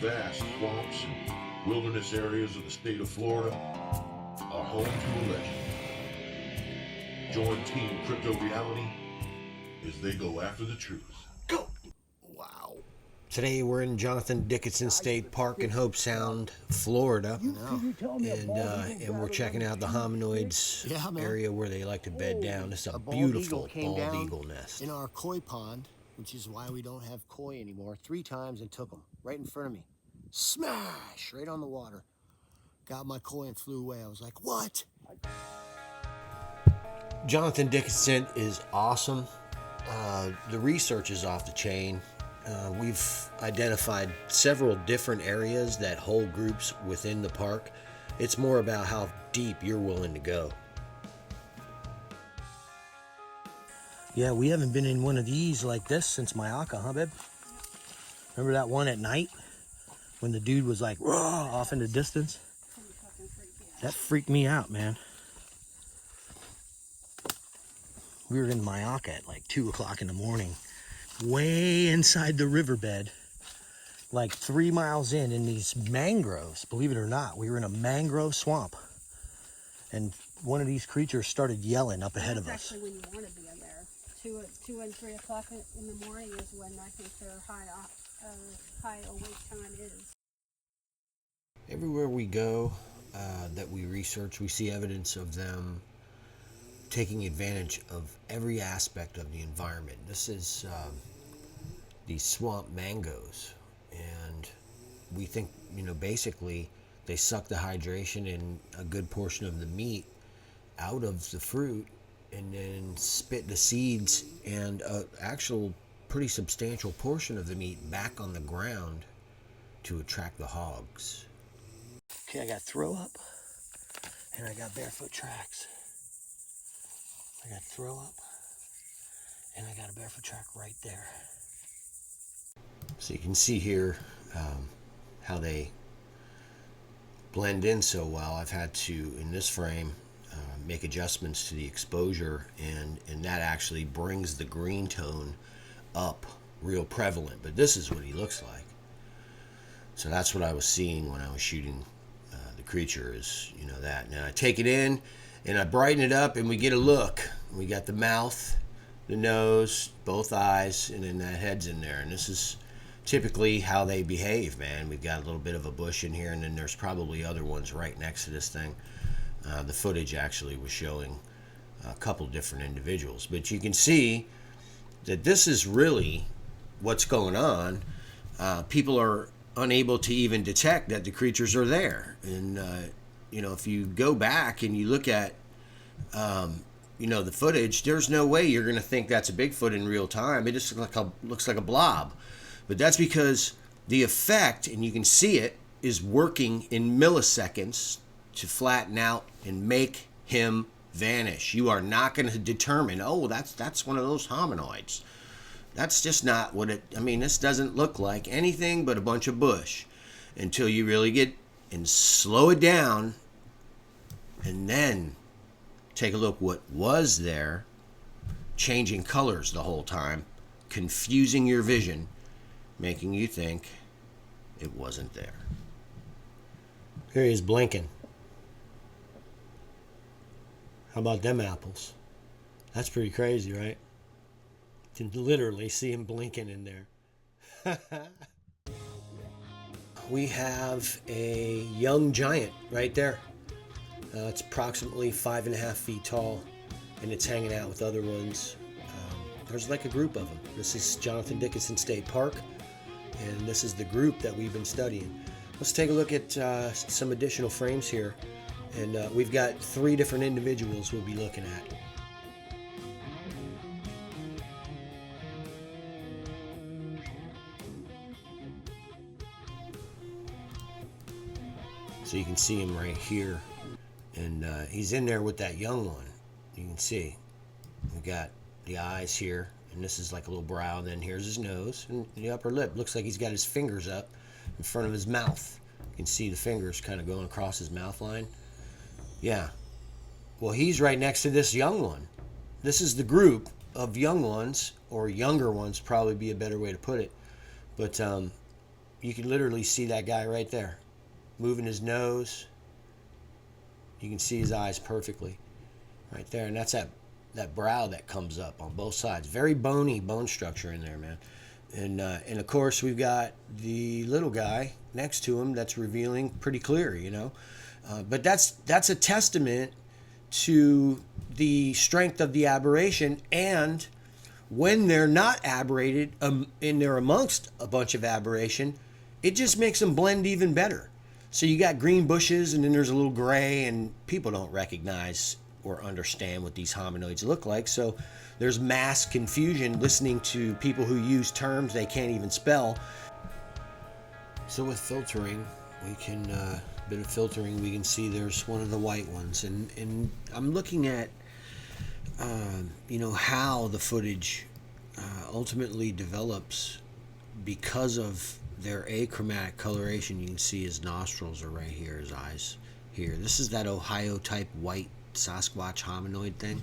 vast swamps and wilderness areas of the state of Florida are home to a legend. Join Team Crypto Reality as they go after the truth. Go! Wow. Today we're in Johnathan Dickenson State Park in Hope Sound, Florida, and we're checking out the hominoids area where they like to bed down. This is a beautiful bald eagle nest. In our koi pond, which is why we don't have koi anymore, 3 times and took them right in front of me. Smash! Right on the water. Got my koi and flew away. I was like, what? Johnathan Dickenson is awesome. The research is off the chain. We've identified several different areas that hold groups within the park. It's more about how deep you're willing to go. Yeah, we haven't been in one of these like this since Mayaka, huh, babe? Remember that one at night when the dude was like, raw, off in the distance? That freaked me out, man. We were in Mayaka at like 2 o'clock in the morning, way inside the riverbed, like 3 miles in these mangroves. Believe it or not, we were in a mangrove swamp, and one of these creatures started yelling up ahead of us. That's actually when you want to be in there. 2 and 3 o'clock in the morning is when I think their high awake time is. Everywhere we go that we research, we see evidence of them taking advantage of every aspect of the environment. This is these swamp mangoes, and we think, basically they suck the hydration and a good portion of the meat out of the fruit and then spit the seeds and an actual pretty substantial portion of the meat back on the ground to attract the hogs. Okay, I got throw up and I got barefoot tracks. I got throw up and I got a barefoot track right there. So you can see here how they blend in so well. I've had to, in this frame, make adjustments to the exposure, and that actually brings the green tone up real prevalent. But this is what he looks like. So that's what I was seeing when I was shooting the creature, is that. Now I take it in and I brighten it up and we get a look. We got the mouth, the nose, both eyes, and then that head's in there. And this is typically how they behave, man. We've got a little bit of a bush in here, and then there's probably other ones right next to this thing. The footage actually was showing a couple different individuals, but you can see that this is really what's going on. People are unable to even detect that the creatures are there, and if you go back and you look at the footage, there's no way you're going to think that's a Bigfoot in real time. It just looks like a blob, but that's because the effect, and you can see it, is working in milliseconds to flatten out and make him vanish. You are not going to determine, oh, that's one of those hominoids. That's just not what it, this doesn't look like anything but a bunch of bush until you really get and slow it down and then take a look what was there, changing colors the whole time, confusing your vision, making you think it wasn't there. Here he is blinking. How about them apples? That's pretty crazy, right? You can literally see him blinking in there. We have a young giant right there. It's approximately 5.5 feet tall, and it's hanging out with other ones. There's like a group of them. This is Johnathan Dickenson State Park, and this is the group that we've been studying. Let's take a look at some additional frames here, and we've got 3 different individuals we'll be looking at. So you can see him right here, and he's in there with that young one. You can see we got the eyes here, and this is like a little brow. Then here's his nose and the upper lip. Looks like he's got his fingers up in front of his mouth. You can see the fingers kind of going across his mouth line. Yeah. Well, he's right next to this young one. This is the group of young ones, or younger ones, probably be a better way to put it. But you can literally see that guy right there, moving his nose. You can see his eyes perfectly right there, and that's that brow that comes up on both sides. Very bony bone structure in there, man. And of course we've got the little guy next to him that's revealing pretty clear, you know. But that's a testament to the strength of the aberration, and when they're not aberrated and they're amongst a bunch of aberration, it just makes them blend even better. So you got green bushes and then there's a little gray, and people don't recognize or understand what these hominoids look like. So there's mass confusion listening to people who use terms they can't even spell. So with filtering, we can, bit of filtering, we can see there's one of the white ones. And I'm looking at, you know, how the footage ultimately develops because of their achromatic coloration. You can see his nostrils are right here, his eyes here. This is that Ohio type white Sasquatch hominoid thing.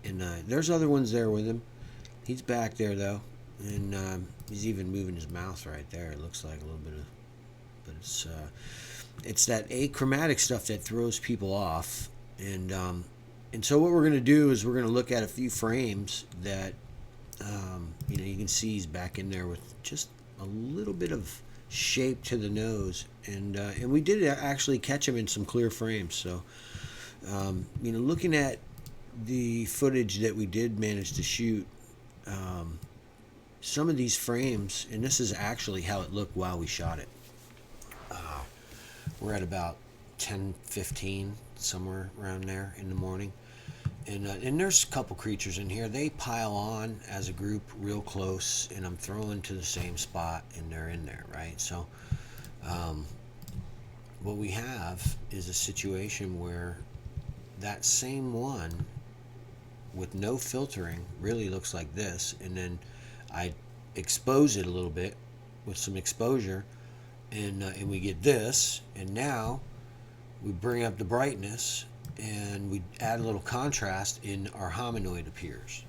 And there's other ones there with him. He's back there though, and he's even moving his mouth right there. It looks like a little bit of, but it's that achromatic stuff that throws people off. And so what we're going to do is we're going to look at a few frames that you know, you can see he's back in there with just a little bit of shape to the nose, and we did actually catch him in some clear frames. So you know, looking at the footage that we did manage to shoot, some of these frames, and this is actually how it looked while we shot it. We're at about 10:15, somewhere around there in the morning, and there's a couple creatures in here. They pile on as a group real close, and I'm throwing to the same spot, and they're in there, right? So what we have is a situation where that same one with no filtering really looks like this, and then I expose it a little bit with some exposure, and we get this, and now we bring up the brightness and we add a little contrast, and our hominoid appears.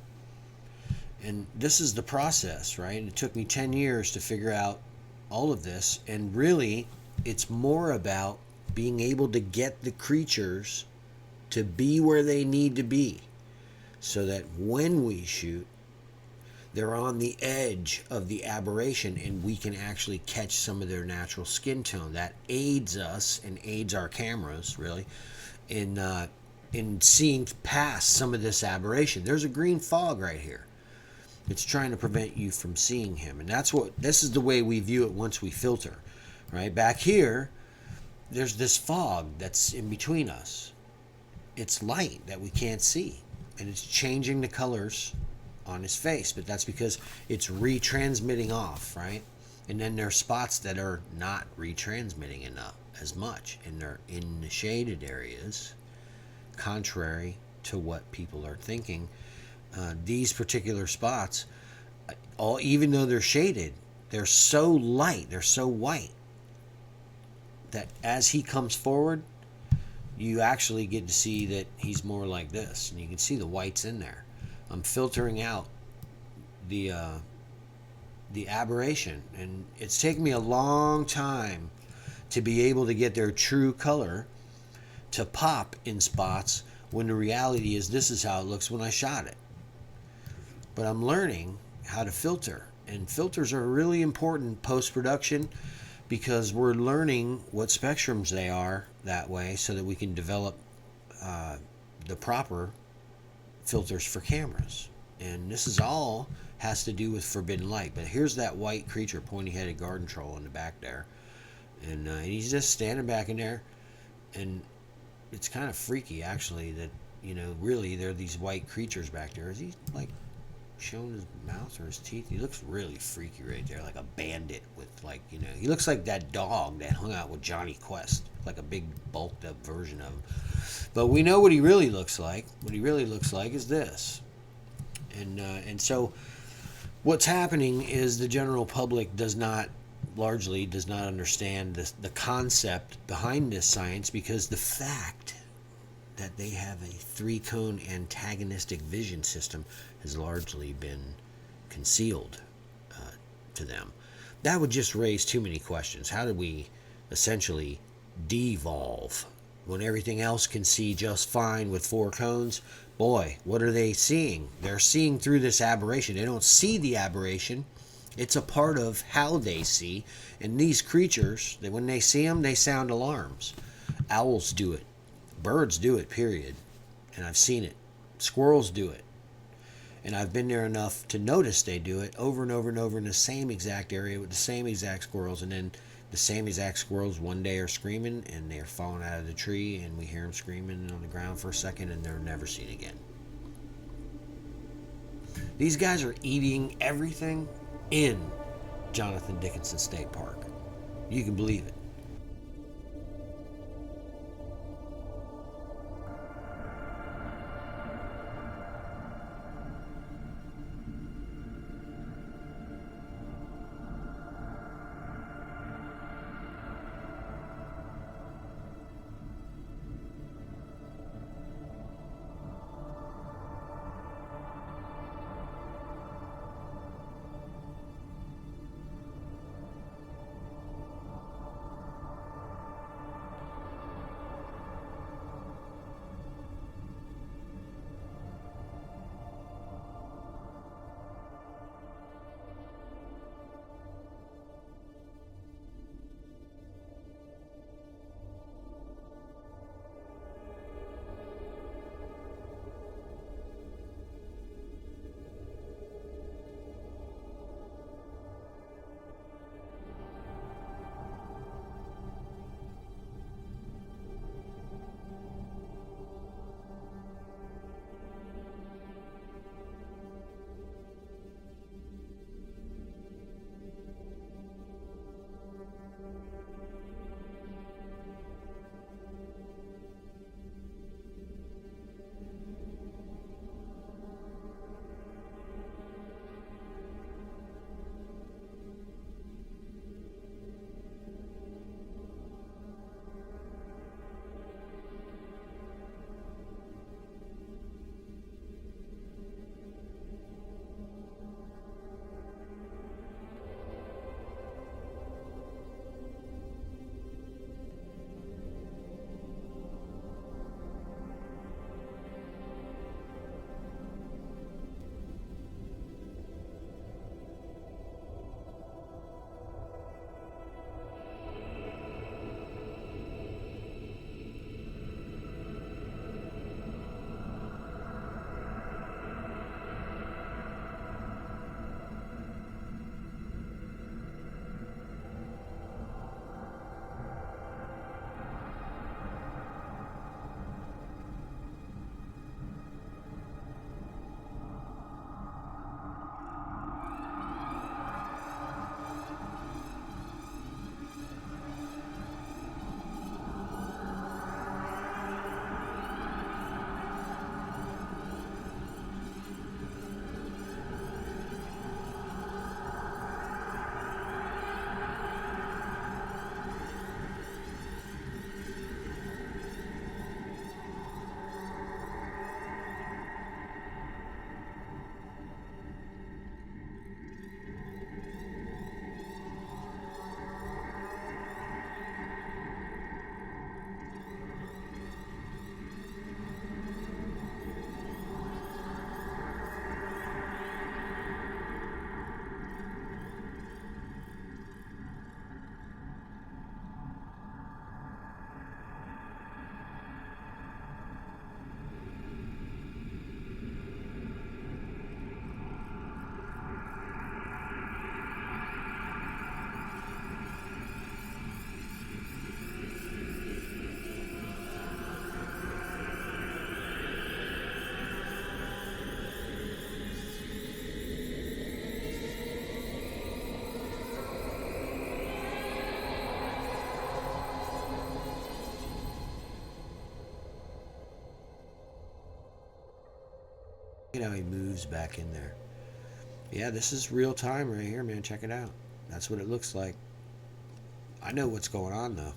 And this is the process, right? It took me 10 years to figure out all of this, and really it's more about being able to get the creatures to be where they need to be, so that when we shoot, they're on the edge of the aberration and we can actually catch some of their natural skin tone. That aids us and aids our cameras, really, in seeing past some of this aberration. There's a green fog right here. It's trying to prevent you from seeing him. And this is the way we view it once we filter, right? Back here, there's this fog that's in between us. It's light that we can't see, and it's changing the colors on his face, but that's because it's retransmitting off, right? And then there are spots that are not retransmitting enough as much, and they're in the shaded areas, contrary to what people are thinking. These particular spots, even though they're shaded, they're so light, they're so white, that as he comes forward, you actually get to see that he's more like this, and you can see the whites in there. I'm filtering out the aberration, and it's taken me a long time to be able to get their true color to pop in spots, when the reality is this is how it looks when I shot it. But I'm learning how to filter, and filters are really important post-production, because we're learning what spectrums they are that way, so that we can develop the proper filters for cameras. And this is all has to do with forbidden light. But here's that white creature, pointy-headed garden troll in the back there, and he's just standing back in there, and it's kind of freaky actually that, you know, really there are these white creatures back there. Is he like showing his mouth or his teeth? He looks really freaky right there, like a bandit with, like, you know, he looks like that dog that hung out with Johnny Quest, like a big bulked up version of him. But we know what he really looks like. What he really looks like is this. And so what's happening is the general public largely does not understand the concept behind this science, because the fact that they have a 3-cone antagonistic vision system has largely been concealed to them. that would just raise too many questions. How did we essentially devolve when everything else can see just fine with 4 cones? Boy, what are they seeing? They're seeing through this aberration. They don't see the aberration. It's a part of how they see. And these creatures, when they see them, they sound alarms. Owls do it. Birds do it, period. And I've seen it. Squirrels do it. And I've been there enough to notice they do it over and over and over in the same exact area with the same exact squirrels. And then the same exact squirrels one day are screaming and they're falling out of the tree and we hear them screaming on the ground for a second and they're never seen again. These guys are eating everything in Johnathan Dickenson State Park. You can believe it. Look at how he moves back in there. Yeah, this is real time right here, man. Check it out. That's what it looks like. I know what's going on though.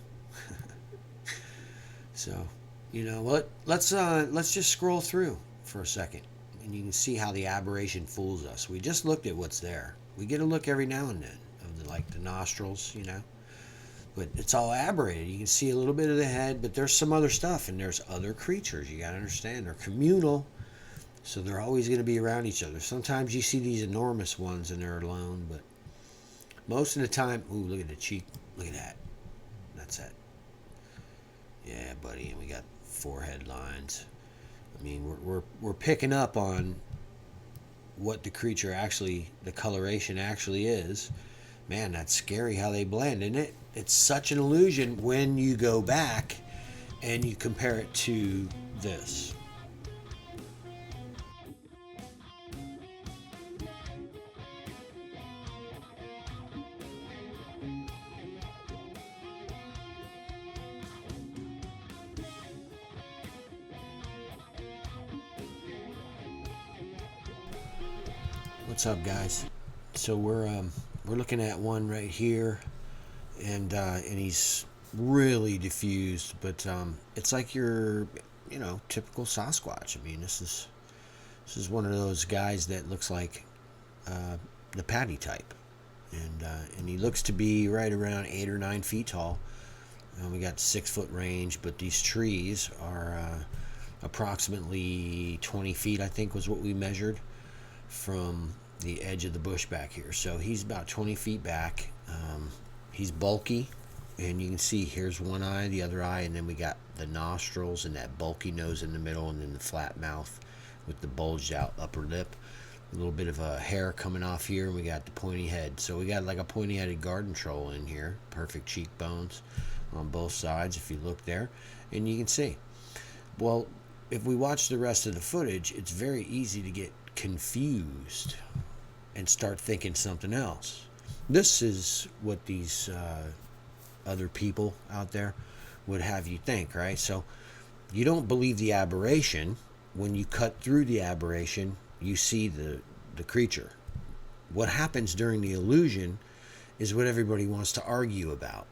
So, you know what? Let's just scroll through for a second, and you can see how the aberration fools us. We just looked at what's there. We get a look every now and then of the like the nostrils, you know. But it's all aberrated. You can see a little bit of the head, but there's some other stuff, and there's other creatures. You gotta understand, they're communal, so they're always gonna be around each other. Sometimes you see these enormous ones and they're alone, but most of the time, ooh, look at the cheek. Look at that. That's that. Yeah, buddy, and we got forehead lines. I mean, we're picking up on what the creature actually, the coloration actually is. Man, that's scary how they blend, isn't it? It's such an illusion when you go back and you compare it to this. What's up, guys? So we're looking at one right here, and he's really diffused, but it's like your, you know, typical Sasquatch. I mean, this is one of those guys that looks like the Patty type, and he looks to be right around 8 or 9 feet tall. We got 6-foot range, but these trees are approximately 20 feet, I think, was what we measured from the edge of the bush back here. So he's about 20 feet back. He's bulky, and you can see here's one eye, the other eye, and then we got the nostrils and that bulky nose in the middle, and then the flat mouth with the bulged out upper lip. A little bit of a hair coming off here, and we got the pointy head. So we got like a pointy headed garden troll in here. Perfect cheekbones on both sides if you look there, and you can see. Well, if we watch the rest of the footage, it's very easy to get confused and start thinking something else. This is what these other people out there would have you think, right? So you don't believe the aberration. When you cut through the aberration, you see the creature. What happens during the illusion is what everybody wants to argue about.